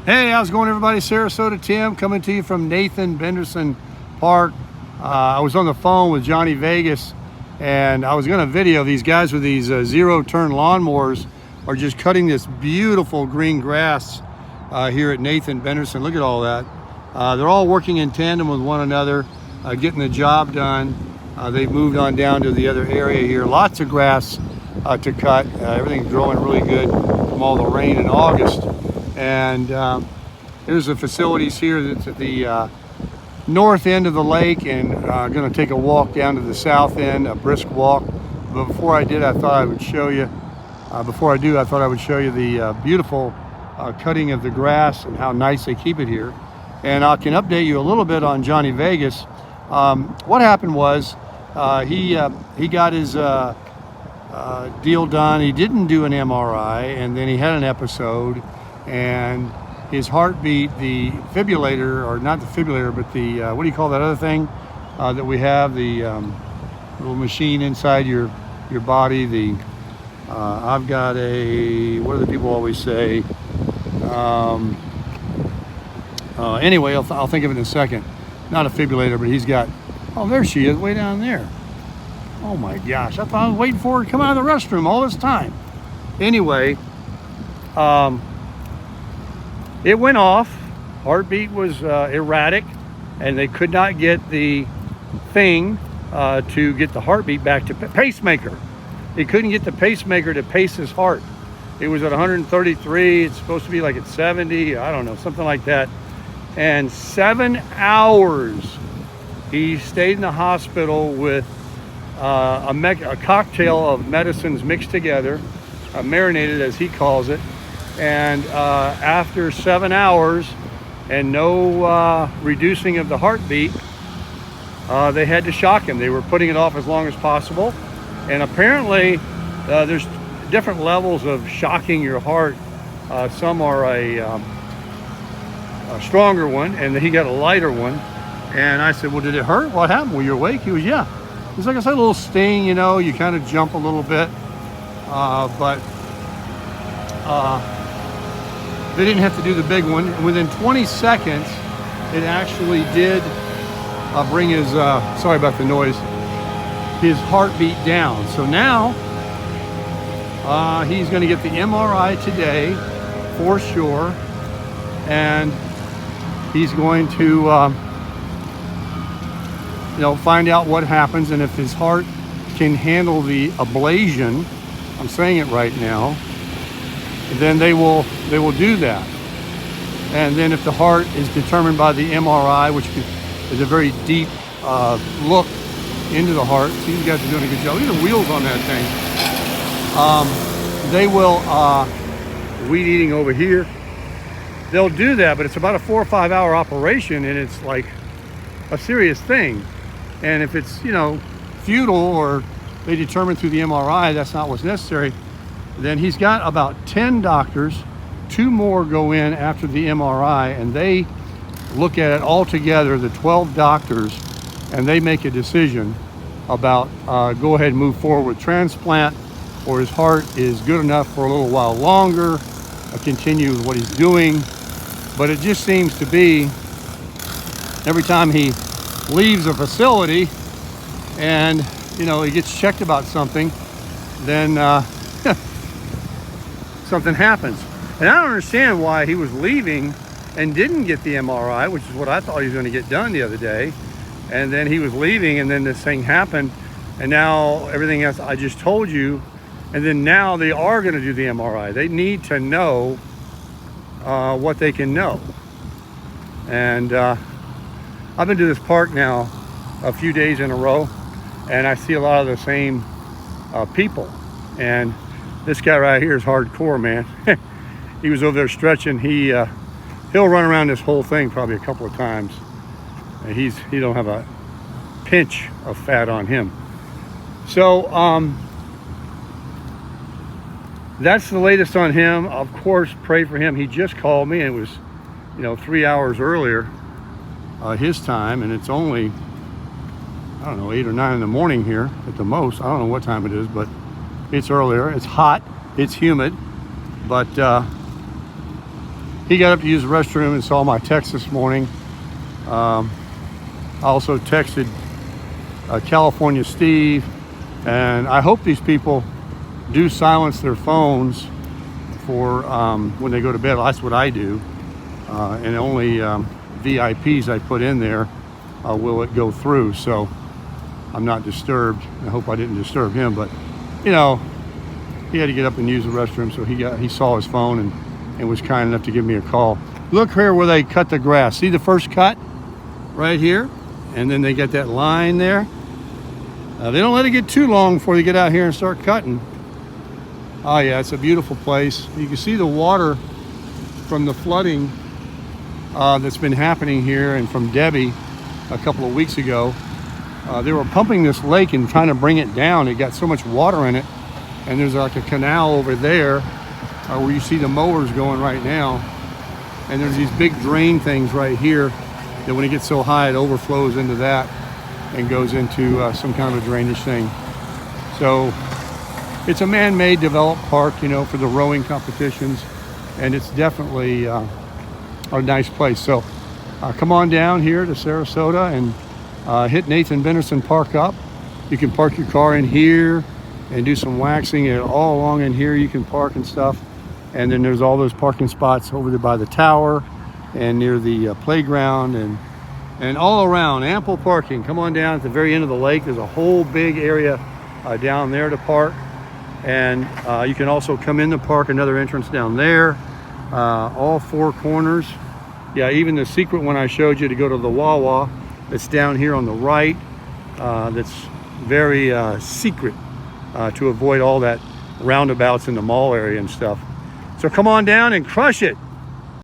Hey, how's it going, everybody? Sarasota Tim coming to you from Nathan Benderson Park. I was on the phone with Johnny Vegas, and I was going to video these guys with these zero-turn lawnmowers are just cutting this beautiful green grass here at Nathan Benderson. Look at all that. They're all working in tandem with one another, getting the job done. They've moved on down to the other area here. Lots of grass to cut. Everything's growing really good from all the rain in August. And here's the facilities here. That's at the north end of the lake, and going to take a walk down to the south end, a brisk walk. But before I did, I thought I would show you. I thought I would show you the beautiful cutting of the grass and how nice they keep it here. And I can update you a little bit on Johnny Vegas. What happened was he got his deal done. He didn't do an MRI, and then he had an episode. And his heartbeat, the fibrillator, or not the fibrillator, but the what do you call that other thing that we have, the little machine inside your body, the I've got a, what do the people always say, anyway, I'll think of it in a second. Not a fibrillator, but he's got, oh, there she is, way down there. Oh my gosh, I thought I was waiting for her to come out of the restroom all this time. Anyway, it went off. Heartbeat was erratic, and they could not get the thing to get the heartbeat back to pacemaker. They couldn't get the pacemaker to pace his heart. It was at 133. It's supposed to be like at 70. I don't know, something like that. And 7 hours he stayed in the hospital with a cocktail of medicines mixed together, marinated as he calls it. And after 7 hours and no reducing of the heartbeat, they had to shock him. They were putting it off as long as possible. And apparently there's different levels of shocking your heart. Some are a stronger one, and he got a lighter one. And I said, well, did it hurt? What happened? Were you awake? He was, yeah. It's like I said, a little sting, you know, you kind of jump a little bit. They didn't have to do the big one. And within 20 seconds, it actually did bring his, sorry about the noise, his heartbeat down. So now he's going to get the MRI today for sure. And he's going to, find out what happens and if his heart can handle the ablation. I'm saying it right now. Then they will do that. And then if the heart is determined by the MRI, which is a very deep look into the heart, see, these guys are doing a good job. Look at the wheels on that thing. They will, weed eating over here, they'll do that, but it's about a 4 or 5 hour operation, and it's like a serious thing. And if it's, futile, or they determine through the MRI that's not what's necessary, then he's got about 10 doctors. 2 more go in after the MRI, and they look at it all together, the 12 doctors, and they make a decision about go ahead and move forward with transplant, or his heart is good enough for a little while longer, continue with what he's doing. But it just seems to be every time he leaves a facility and he gets checked about something, then something happens. And I don't understand why he was leaving and didn't get the MRI, which is what I thought he was going to get done the other day. And then he was leaving, and then this thing happened, and now everything else I just told you, and then now they are going to do the MRI. They need to know what they can know. And I've been to this park now a few days in a row, and I see a lot of the same people. And this guy right here is hardcore, man. He was over there stretching. He'll run around this whole thing probably a couple of times. And he don't have a pinch of fat on him. So that's the latest on him. Of course, pray for him. He just called me, and it was 3 hours earlier his time, and it's only, I don't know, 8 or 9 in the morning here at the most. I don't know what time it is, but it's earlier. It's hot, it's humid, but he got up to use the restroom and saw my text this morning. I also texted California Steve, and I hope these people do silence their phones for when they go to bed. Well, that's what I do, and only VIPs I put in there will it go through, so I'm not disturbed. I hope I didn't disturb him, but you know, he had to get up and use the restroom, so he saw his phone and was kind enough to give me a call. Look here where they cut the grass. See the first cut right here, and then they get that line there. They don't let it get too long before they get out here and start cutting. Oh yeah, it's a beautiful place. You can see the water from the flooding that's been happening here, and from Debbie a couple of weeks ago. They were pumping this lake and trying to bring it down. It got so much water in it, and there's like a canal over there where you see the mowers going right now, and there's these big drain things right here that when it gets so high it overflows into that and goes into some kind of a drainage thing. So it's a man-made developed park, you know, for the rowing competitions, and it's definitely a nice place. So come on down here to Sarasota and hit Nathan Benderson Park up. You can park your car in here and do some waxing, and all along in here you can park and stuff. And then there's all those parking spots over there by the tower and near the playground, and all around, ample parking. Come on down at the very end of the lake. There's a whole big area down there to park. And you can also come in the park, another entrance down there, all four corners. Yeah, even the secret one I showed you to go to the Wawa, it's down here on the right. That's very secret to avoid all that roundabouts in the mall area and stuff. So come on down and crush it.